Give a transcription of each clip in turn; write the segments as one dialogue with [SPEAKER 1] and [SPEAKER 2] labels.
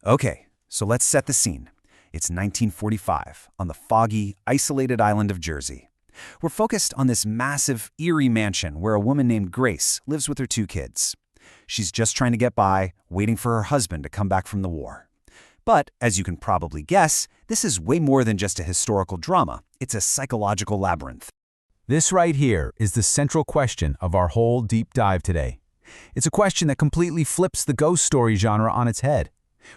[SPEAKER 1] Okay, so let's set the scene. It's 1945 on the foggy, isolated island of Jersey. We're focused on this massive, eerie mansion where a woman named Grace lives with her 2 kids. She's just trying to get by, waiting for her husband to come back from the war. But, as you can probably guess, this is way more than just a historical drama. It's a psychological labyrinth.
[SPEAKER 2] This right here is the central question of our whole deep dive today. It's a question that completely flips the ghost story genre on its head.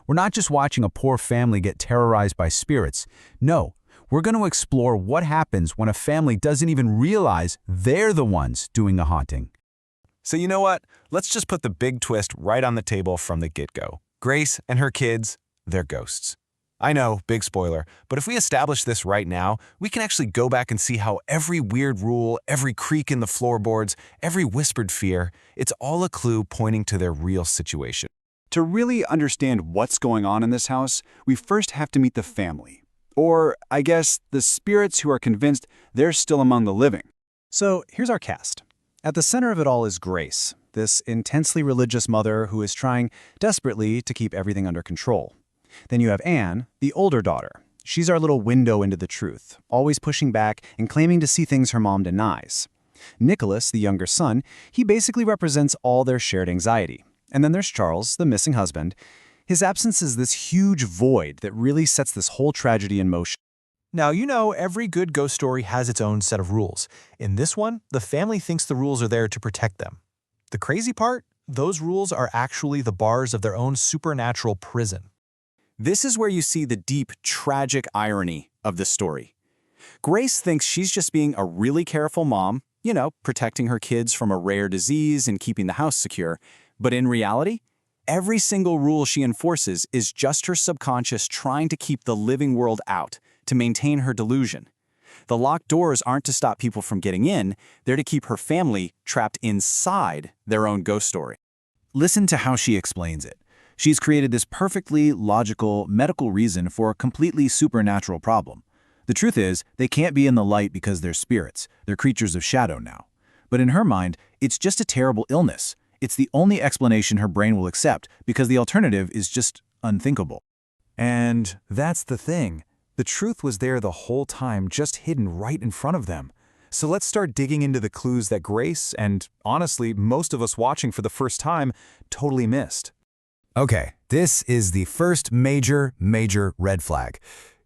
[SPEAKER 2] We're not just watching a poor family get terrorized by spirits. No, we're going to explore what happens when a family doesn't even realize they're the ones doing the haunting.
[SPEAKER 3] So you know what? Let's just put the big twist right on the table from the get-go. Grace and her kids, they're ghosts. I know, big spoiler, but if we establish this right now, we can actually go back and see how every weird rule, every creak in the floorboards, every whispered fear, it's all a clue pointing to their real situation.
[SPEAKER 1] To really understand what's going on in this house, we first have to meet the family. Or, I guess, the spirits who are convinced they're still among the living.
[SPEAKER 4] So here's our cast. At the center of it all is Grace, this intensely religious mother who is trying desperately to keep everything under control. Then you have Anne, the older daughter. She's our little window into the truth, always pushing back and claiming to see things her mom denies. Nicholas, the younger son, he basically represents all their shared anxiety. And then there's Charles, the missing husband. His absence is this huge void that really sets this whole tragedy in motion.
[SPEAKER 5] Now, you know, every good ghost story has its own set of rules. In this one, the family thinks the rules are there to protect them. The crazy part? Those rules are actually the bars of their own supernatural prison.
[SPEAKER 1] This is where you see the deep, tragic irony of the story. Grace thinks she's just being a really careful mom, protecting her kids from a rare disease and keeping the house secure. But in reality, every single rule she enforces is just her subconscious trying to keep the living world out, to maintain her delusion. The locked doors aren't to stop people from getting in, they're to keep her family trapped inside their own ghost story. Listen to how she explains it. She's created this perfectly logical medical reason for a completely supernatural problem. The truth is, they can't be in the light because they're spirits. They're creatures of shadow now. But in her mind, it's just a terrible illness. It's the only explanation her brain will accept because the alternative is just unthinkable.
[SPEAKER 2] And that's the thing. The truth was there the whole time, just hidden right in front of them. So let's start digging into the clues that Grace, and honestly, most of us watching for the first time, totally missed. Okay, this is the first major red flag.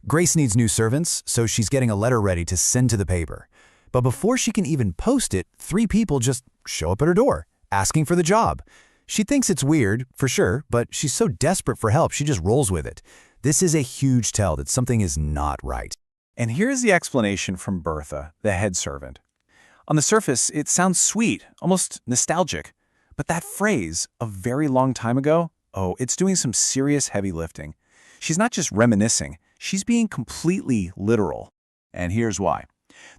[SPEAKER 2] Grace needs new servants, so she's getting a letter ready to send to the paper. But before she can even post it, 3 people just show up at her door, asking for the job. She thinks it's weird, for sure, but she's so desperate for help, she just rolls with it. This is a huge tell that something is not right.
[SPEAKER 4] And here's the explanation from Bertha, the head servant. On the surface, it sounds sweet, almost nostalgic. But that phrase, a very long time ago, it's doing some serious heavy lifting. She's not just reminiscing, she's being completely literal. And here's why.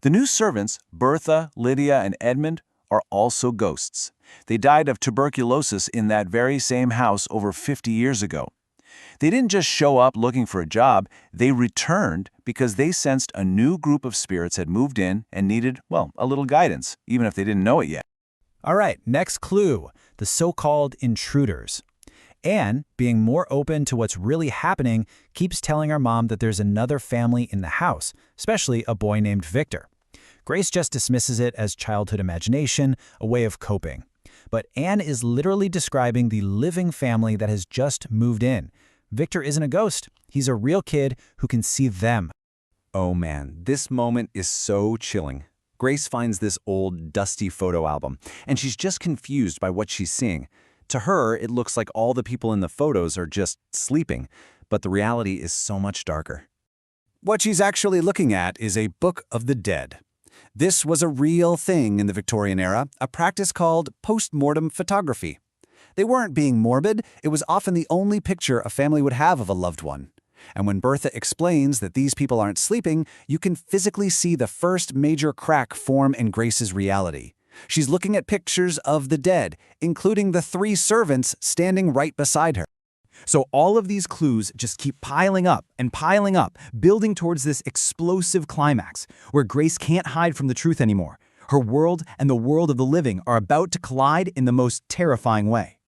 [SPEAKER 4] The new servants, Bertha, Lydia, and Edmund, are also ghosts. They died of tuberculosis in that very same house over 50 years ago. They didn't just show up looking for a job, they returned because they sensed a new group of spirits had moved in and needed, a little guidance, even if they didn't know it yet.
[SPEAKER 6] All right, next clue, the so-called intruders. Anne, being more open to what's really happening, keeps telling her mom that there's another family in the house, especially a boy named Victor. Grace just dismisses it as childhood imagination, a way of coping. But Anne is literally describing the living family that has just moved in. Victor isn't a ghost. He's a real kid who can see them.
[SPEAKER 1] Oh man, this moment is so chilling. Grace finds this old, dusty photo album, and she's just confused by what she's seeing. To her, it looks like all the people in the photos are just sleeping, but the reality is so much darker. What she's actually looking at is a Book of the Dead. This was a real thing in the Victorian era, a practice called post-mortem photography. They weren't being morbid, it was often the only picture a family would have of a loved one. And when Bertha explains that these people aren't sleeping, you can physically see the first major crack form in Grace's reality. She's looking at pictures of the dead, including the 3 servants standing right beside her. So all of these clues just keep piling up, building towards this explosive climax, where Grace can't hide from the truth anymore. Her world and the world of the living are about to collide in the most terrifying way.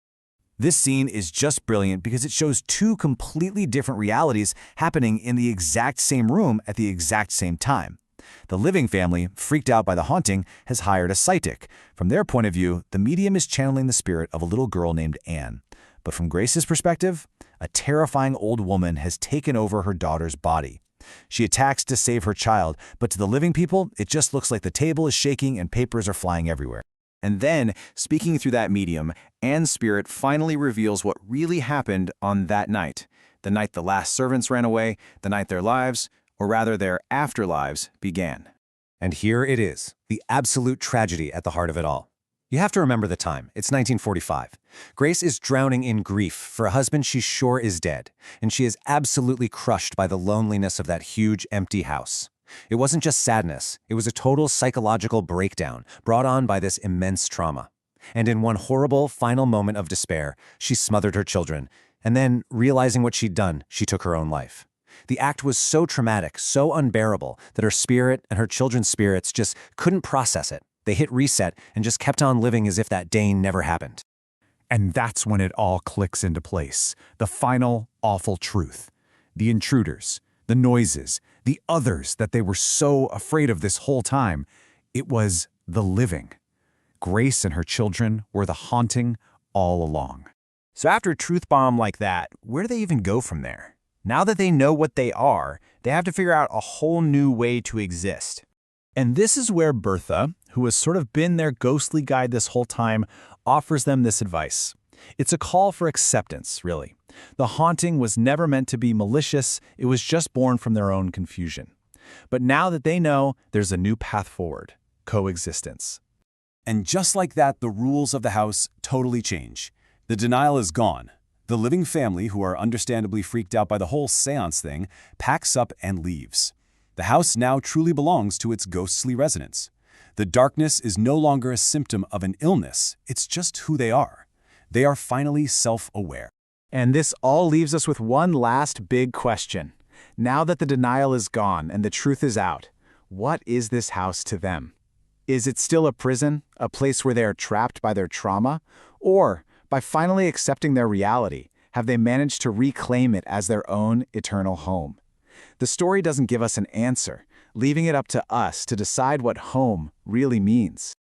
[SPEAKER 2] This scene is just brilliant because it shows two completely different realities happening in the exact same room at the exact same time. The living family, freaked out by the haunting, has hired a psychic. From their point of view, the medium is channeling the spirit of a little girl named Anne. But from Grace's perspective, a terrifying old woman has taken over her daughter's body. She attacks to save her child, but to the living people, it just looks like the table is shaking and papers are flying everywhere. And then, speaking through that medium, Anne's spirit finally reveals what really happened on that night. The night the last servants ran away, the night their lives, or rather their afterlives, began.
[SPEAKER 7] And here it is, the absolute tragedy at the heart of it all. You have to remember the time. It's 1945. Grace is drowning in grief for a husband she's sure is dead, and she is absolutely crushed by the loneliness of that huge, empty house. It wasn't just sadness, it was a total psychological breakdown brought on by this immense trauma. And in one horrible final moment of despair, she smothered her children, and then, realizing what she'd done, she took her own life. The act was so traumatic, so unbearable, that her spirit and her children's spirits just couldn't process it. They hit reset and just kept on living as if that day never happened.
[SPEAKER 2] And that's when it all clicks into place. The final, awful truth. The intruders, the noises, the others that they were so afraid of this whole time. It was the living. Grace and her children were the haunting all along.
[SPEAKER 4] So after a truth bomb like that, where do they even go from there? Now that they know what they are, they have to figure out a whole new way to exist. And this is where Bertha, who has sort of been their ghostly guide this whole time, offers them this advice. It's a call for acceptance, really. The haunting was never meant to be malicious, it was just born from their own confusion. But now that they know, there's a new path forward, coexistence.
[SPEAKER 1] And just like that, the rules of the house totally change. The denial is gone. The living family, who are understandably freaked out by the whole seance thing, packs up and leaves. The house now truly belongs to its ghostly residents. The darkness is no longer a symptom of an illness, it's just who they are. They are finally self-aware.
[SPEAKER 6] And this all leaves us with one last big question. Now that the denial is gone and the truth is out, what is this house to them? Is it still a prison, a place where they are trapped by their trauma? Or, by finally accepting their reality, have they managed to reclaim it as their own eternal home? The story doesn't give us an answer, leaving it up to us to decide what home really means.